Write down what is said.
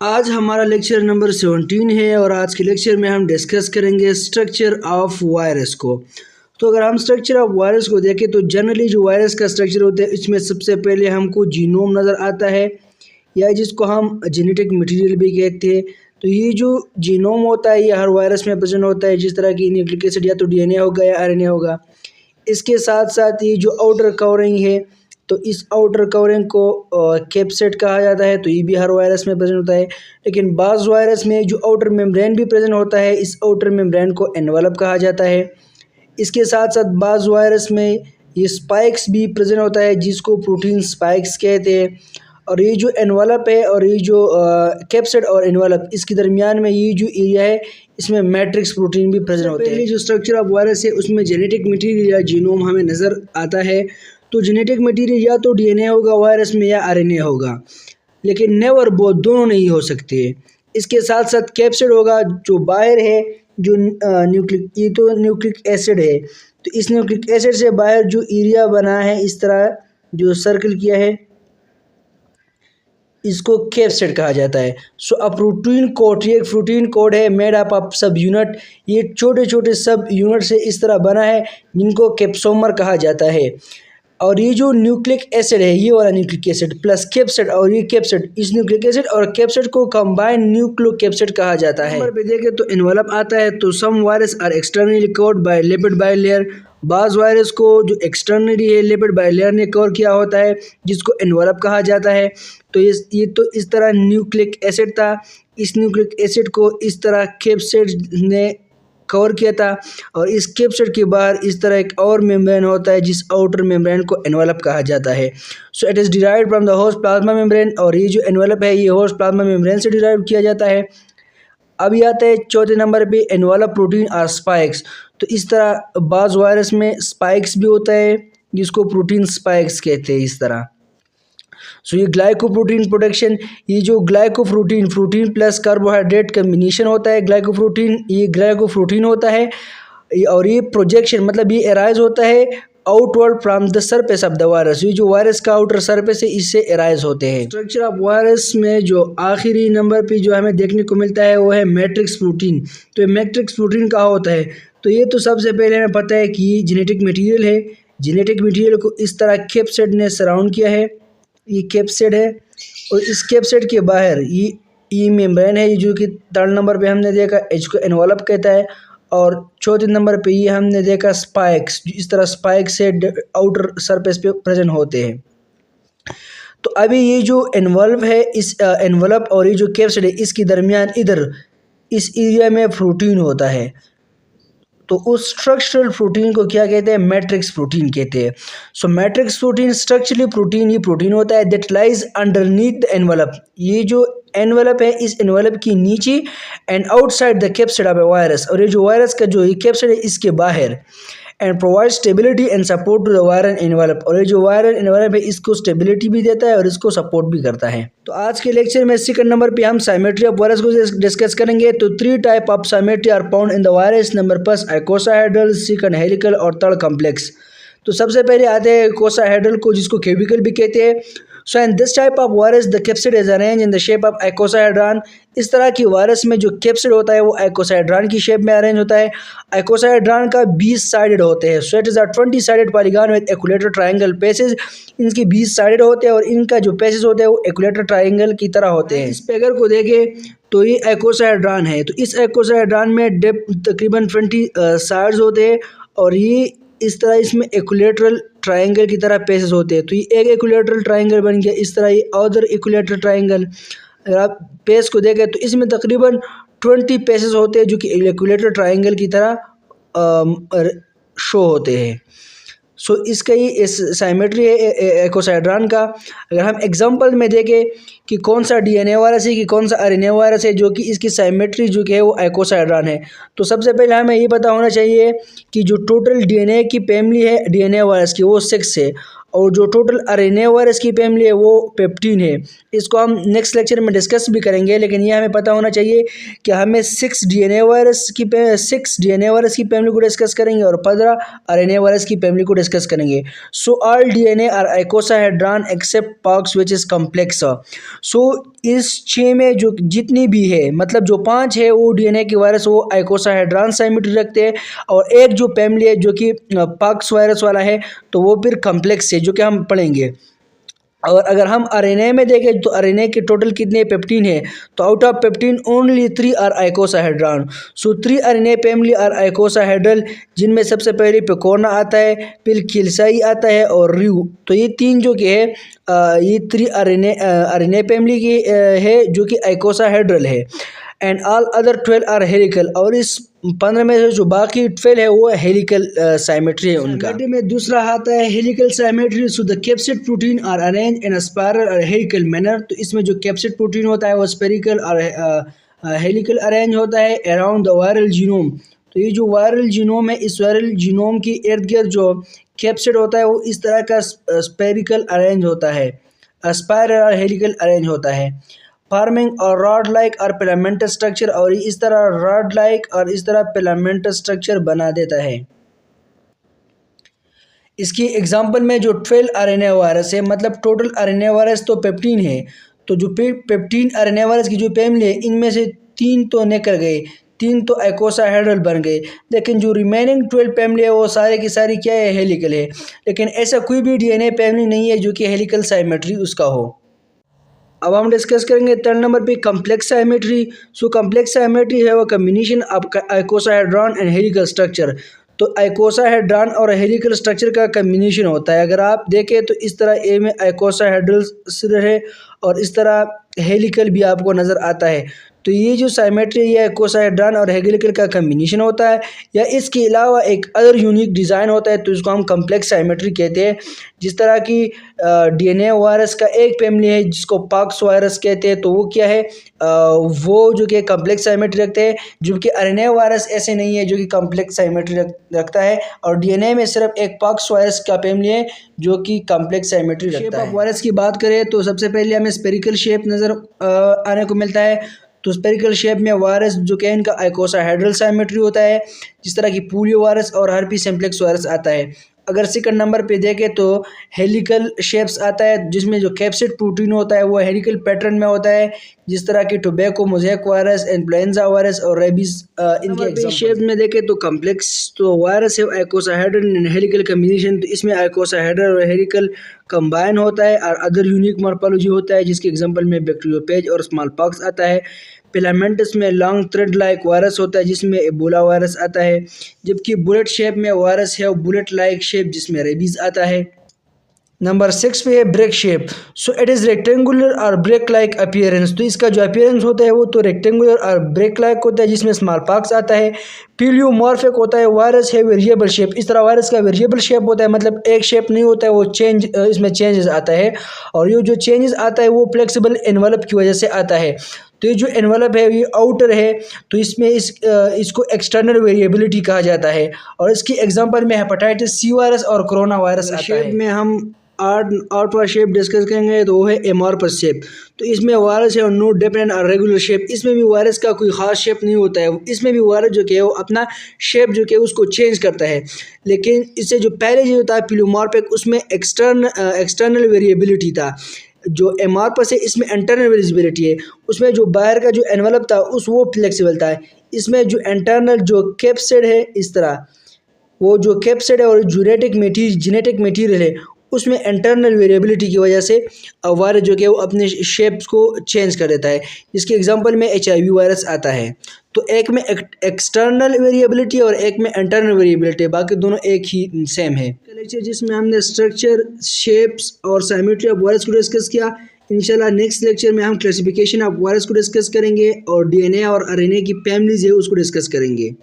आज हमारा lecture number 17 है और आज के लेक्चर में हम डिस्कस करेंगे स्ट्रक्चर ऑफ वायरस को। तो अगर हम स्ट्रक्चर ऑफ वायरस को देखें तो जनरली जो वायरस का स्ट्रक्चर होता है इसमें सबसे पहले हमको जीनोम नज़र आता है या जिसको हम जेनेटिक मटेरियल भी कहते हैं। तो ये जो जीनोम होता है ये हर वायरस में प्रेजेंट होता है, जिस तरह की न्यूक्लिक एसिड या तो डीएनए होगा या आरएनए होगा। इसके साथ साथ ये जो आउटर कवरिंग है तो इस आउटर कवरिंग को कैप्सिड कहा जाता है, तो ये भी हर वायरस में प्रेजेंट होता है। लेकिन बाज़ वायरस में जो आउटर मेम्ब्रेन भी प्रेजेंट होता है, इस आउटर मेम्ब्रेन को एनवलप कहा जाता है। इसके साथ साथ बाज़ वायरस में ये स्पाइक्स भी प्रेजेंट होता है जिसको प्रोटीन स्पाइक्स कहते हैं। और ये जो एनवलप है और ये जो कैप्सिड और एनवलप इसके दरमियान में ये जो एरिया है इसमें मैट्रिक्स प्रोटीन भी प्रेजेंट होते हैं। जो स्ट्रक्चर ऑफ वायरस है उसमें जेनेटिक मटेरियल या जीनोम हमें नज़र आता है। तो जेनेटिक मटेरियल या तो डीएनए होगा वायरस में या आरएनए होगा, लेकिन नेवर बोथ दोनों नहीं हो सकते। इसके साथ साथ कैप्सिड होगा जो बाहर है, जो ये तो न्यूक्लिक एसिड है, तो इस न्यूक्लिक एसिड से बाहर जो एरिया बना है इस तरह जो सर्कल किया है इसको कैप्सिड कहा जाता है। सो अ प्रोटीन कोड, ये एक प्रोटीन कोड है मेड अप ऑफ सब यूनिट, ये छोटे छोटे सब यूनिट से इस तरह बना है जिनको कैप्सोमर कहा जाता है। और ये जो न्यूक्लिक एसिड है ये वाला न्यूक्लिक एसिड प्लस कैप्सिड और ये कैप्सिड, इस न्यूक्लिक एसिड और कैप्सिड को कंबाइंड न्यूक्लियोकैप्सिड कहा जाता है। नंबर पे देखें तो एनवलप आता है, तो some virus are externally covered by lipid bilayer. बाज़ वायरस को जो एक्सटर्नली है लिपिड बाइलेयर ने कवर किया होता है जिसको एनवलप कहा जाता है। तो ये तो इस तरह न्यूक्लिक एसिड था, इस न्यूक्लिक एसिड को इस तरह कैप्सिड ने कवर किया था। और इस कैप्सिड के बाहर इस तरह एक और मेम्ब्रेन होता है जिस आउटर मेम्ब्रेन को एनवलप कहा जाता है। सो it is derived from the host plasma membrane, और ये जो एनवलप है ये होस्ट प्लाज्मा मेम्ब्रेन से डिराइव किया जाता है। अब ये आता है चौथे नंबर पे एनवलप प्रोटीन और स्पाइक्स। तो इस तरह बाज़ वायरस में स्पाइक्स भी होता है जिसको प्रोटीन स्पाइक्स कहते हैं इस तरह। सो ये ग्लाइकोप्रोटीन प्रोटेक्शन, ये जो glycoprotein protein plus carbohydrate combination होता है ग्लाइकोप्रोटीन, ये ग्लाइकोप्रोटीन होता है। और ये प्रोजेक्शन मतलब ये एराइज होता है outward from the surface of the virus, ये जो वायरस का आउटर सरफेस है इससे एराइज होते हैं। स्ट्रक्चर ऑफ वायरस में जो आखिरी नंबर पे जो हमें देखने को मिलता है वो है मैट्रिक्स प्रोटीन। तो ये मैट्रिक्स प्रोटीन कहाँ होता है, तो ये तो सबसे पहले हमें पता है कि ये जेनेटिक मटेरियल है। जेनेटिक मटेरियल को इस तरह कैप्सिड ने सराउंड किया है, ये कैप्सिड है। और इस कैप्सिड के बाहर ये मेम्ब्रेन है जो कि थर्ड नंबर पे हमने देखा इसको एनवलप कहता है। और चौथे नंबर पे ये हमने देखा स्पाइक्स, इस तरह स्पाइक से आउटर सरफेस पे प्रेजेंट होते हैं। तो अभी ये जो एनवलप है, इस एनवलप और ये जो कैप्सिड है इसके दरमियान इधर इस एरिया में प्रोटीन होता है। तो उस स्ट्रक्चरल प्रोटीन को क्या कहते हैं, मैट्रिक्स प्रोटीन कहते हैं। सो मैट्रिक्स प्रोटीन स्ट्रक्चरली प्रोटीन, ये प्रोटीन होता है that lies underneath the envelope, ये जो एनवलप है इस एनवलप की नीचे and outside the capsid of A virus, और ये जो वायरस का जो ये कैप्सिड है इसके बाहर, and provide stability and support to the viral envelope, और ये जो वायरल एनवलप है इसको स्टेबिलिटी भी देता है और इसको सपोर्ट भी करता है। तो आज के लेक्चर में सेकंड नंबर पे हम साइमेट्री ऑफ वायरस को डिस्कस करेंगे। तो 3 type of symmetry are found in the virus. Number first icosahedral, second helical और थर्ड कॉम्प्लेक्स। तो सबसे पहले आते हैं आइकोसाहेड्रल को जिसको क्यूबिकल भी कहते हैं। So in this type of virus the capsid is arrange in the shape of icosahedron. इस तरह की वायरस में जो कैप्सिड होता है वो आइकोसाहेड्रॉन की शेप में अरेंज होता है। आइकोसाहेड्रॉन का 20 साइडेड होते हैं। So it is a 20 sided polygon with equilateral triangle faces. इनके 20 साइडेड होते हैं और इनका जो पेसेस होते हैं वो इक्विलेटरल ट्रायंगल की तरह होते हैं। इस फिगर को देखें तो ये आइकोसाहेड्रॉन है, तो इस आइकोसाहेड्रॉन में डेप्थ तकरीबन 20 साइड्स होते हैं और ये इस तरह इसमें इक्विलेटरल ट्रायंगल की तरह पेसेस होते हैं। तो ये एक इक्विलेटरल ट्रायंगल बन गया, इस तरह ये अदर इक्विलेटरल ट्रायंगल। अगर आप पेस को देखें तो इसमें तकरीबन 20 पेसेस होते हैं जो कि इक्विलेटरल ट्रायंगल की तरह शो होते हैं। सो इसका ही इस साइमेट्री है आइकोसाहेड्रॉन का। अगर हम एग्जांपल में देखें कि कौन सा डीएनए वायरस है कि कौन सा आरएनए वायरस है जो कि इसकी साइमेट्री जो कि है वो आइकोसाहेड्रॉन है, तो सबसे पहले हमें ये पता होना चाहिए कि जो टोटल डीएनए की फैमिली है डीएनए वायरस की वो 6 है। और जो टोटल आरएनए वायरस की फैमिली है वो पेप्टीन है। इसको हम नेक्स्ट लेक्चर में डिस्कस भी करेंगे, लेकिन ये हमें पता होना चाहिए कि हमें 6 डीएनए वायरस की फैमिली को डिस्कस करेंगे और 15 आरएनए वायरस की फैमिली को डिस्कस करेंगे। So all DNA are icosahedron except pox which is complex. सो इस 6 में जो जितनी भी है, मतलब जो 5 है वो डीएनए की वायरस वो आइकोसाहेड्रॉन सिमेट्री रखते हैं, और एक जो फैमिली है जो कि पॉक्स वायरस वाला है तो वो फिर कॉम्प्लेक्स है, जो कि हम पढ़ेंगे। और अगर हम आरएनए में देखें तो आरएनए के टोटल कितने पेप्टीन है, तो out of fifteen only 3 are icosahedron. So 3 RNA family are icosahedral, जिनमें सबसे पहले पेकोना आता है, फिर किल्साई आता है और रिउ। तो ये 3 जो कि है ये 3 आरएनए फैमिली की है जो कि आइकोसाहेड्रल है। And all other 12 are helical, और इस 15 में से जो बाकी 12 है वो हेलिकल साइमेट्री है उनका। साइमेट्री में दूसरा आता है helical symmetry. So the capsid protein are arrange in a spiral और हेलिकल मैनर। तो इसमें जो कैप्सिड प्रोटीन होता है वो स्पेरिकल और हेलिकल अरेंज होता है अराउंड द वायरल जीनोम। तो ये जो वायरल जीनोम है, इस वायरल जीनोम की इर्द गिर्द जो कैप्सिड होता है वो इस तरह का स्पेरिकल अरेंज होता है, स्पाइरल और हेलिकल अरेंज होता है, फार्मिंग और रॉड लाइक और फिलामेंट स्ट्रक्चर, और इस तरह रॉड लाइक और इस तरह फिलामेंट स्ट्रक्चर बना देता है। इसकी एग्जांपल में जो 12 आरएनए वायरस है, मतलब टोटल आरएनए वायरस तो पेप्टीन है, तो जो पेप्टीन आरएनए वायरस की जो फैमिली है इनमें से 3 तो निकल गए, 3 तो आइकोसाहेड्रल बन गए, लेकिन जो रिमेनिंग 12 फैमिली है वो सारे की सारी क्या है, हेलिकल है। लेकिन ऐसा कोई भी डीएनए फैमिली नहीं है जो कि हेलिकल साइमेट्री उसका हो। अब हम डिस्कस करेंगे 3rd नंबर पे complex symmetry. So complex symmetry है वो combination of icosahedron and helical structure. तो आइकोसाहेड्रॉन और हेलिकल स्ट्रक्चर का कम्बिनेशन होता है। अगर आप देखें तो इस तरह ए में आइकोसाहेड्रल है और इस तरह हेलिकल भी आपको नज़र आता है। तो ये जो साइमेट्री है आइकोसाहेड्रॉन और हेलिकल का कम्बिनेशन होता है, या इसके अलावा एक अदर यूनिक डिज़ाइन होता है तो इसको हम कॉम्प्लेक्स साइमेट्री कहते हैं। जिस तरह की डीएनए वायरस का एक फैमिली है जिसको पॉक्स वायरस कहते हैं, तो वो क्या है, वो जो कि कॉम्प्लेक्स साइमेट्री रखते हैं, जबकि आरएनए वायरस ऐसे नहीं है जो कि कॉम्प्लेक्स साइमेट्री रखता है, और डीएनए में सिर्फ एक पॉक्स वायरस का फैमिली है जो कि कॉम्प्लेक्स साइमेट्री रखता है। शेप ऑफ वायरस की बात करें तो सबसे पहले हमें स्पेरिकल शेप नज़र आने को मिलता है। तो स्पेरिकल शेप में वायरस जो कि इनका आइकोसाहेड्रल साइमेट्री होता है, जिस तरह की पोलियो वायरस और हर्पीस सिम्प्लेक्स वायरस आता है। अगर 2nd नंबर पे देखें तो हेलिकल शेप्स आता है, जिसमें जो कैप्सिड प्रोटीन होता है वो हेलिकल पैटर्न में होता है, जिस तरह की tobacco mosaic virus, influenza virus और रेबीज इनके शेप में देखें तो कॉम्प्लेक्स तो वायरस है आइकोसाहेड्रल एंड हेलिकल कम्बिनेशन। तो इसमें आइकोसाहेड्रल और हेलिकल कंबाइन होता है और अदर यूनिक मॉर्फोलॉजी होता है, जिसके एग्जांपल में बैक्टीरियोफेज और स्मॉल पॉक्स आता है। फिलामेंटस में लॉन्ग थ्रेड लाइक वायरस होता है जिसमें एबोला वायरस आता है, जबकि बुलेट शेप में वायरस है और बुलेट लाइक शेप जिसमें रेबीज आता है। नंबर 6 पे है brick shape. So it is rectangular और ब्रेक लाइक अपीयरेंस। तो इसका जो अपीयरेंस होता है वो तो रेक्टेंगुलर और ब्रेक लाइक होता है, जिसमें स्मॉल पॉक्स आता है। पीलियोमॉर्फिक होता है, वायरस है वेरिएबल शेप। इस तरह वायरस का वेरिएबल शेप होता है, मतलब एक शेप नहीं होता है, वो इसमें चेंजेस आता है, और ये जो चेंजेस आता है वो फ्लेक्सिबल एनवलप की वजह से आता है। तो ये जो एनवलप है ये आउटर है, तो इसमें इसको एक्सटर्नल वेरिएबिलिटी कहा जाता है, और इसकी एग्जांपल में हेपेटाइटिस सी वायरस और कोरोना वायरस आता है। में हम आठवां शेप डिस्कस करेंगे तो वो है एमॉर्फस शेप। तो इसमें वायरस है और नो डिफरेंट और रेगुलर शेप। इसमें भी वायरस का कोई ख़ास शेप नहीं होता है, इसमें भी वायरस जो कि वो अपना शेप जो कि उसको चेंज करता है। लेकिन इससे जो पहले जो था पिलोमॉर्फिक, उसमें एक्सटर्नल वेरिएबिलिटी था। जो एमॉर्फस है इसमें इंटरनल वेरिएबिलिटी है, उसमें जो बाहर का जो एनवलप था वो फ्लेक्सिबल था। इसमें जो इंटरनल जो कैप्सिड है, इस तरह वो जो कैप्सिड है और जेनेटिक मटीरियल है उसमें इंटरनल वेरिएबिलिटी की वजह से वायरस जो कि वो अपने शेप्स को चेंज कर देता है। इसके एग्जांपल में HIV वायरस आता है। तो एक में एक्सटर्नल वेरिएबिलिटी और एक में इंटरनल वेरिएबिलिटी, बाकी दोनों एक ही सेम है। लेक्चर जिसमें हमने स्ट्रक्चर, शेप्स और साइमेट्री ऑफ वायरस को डिस्कस किया। इंशाल्लाह नेक्स्ट लेक्चर में हम क्लासिफिकेशन ऑफ वायरस को डिस्कस करेंगे और DNA और RNA की फैमिलीज है उसको डिस्कस करेंगे।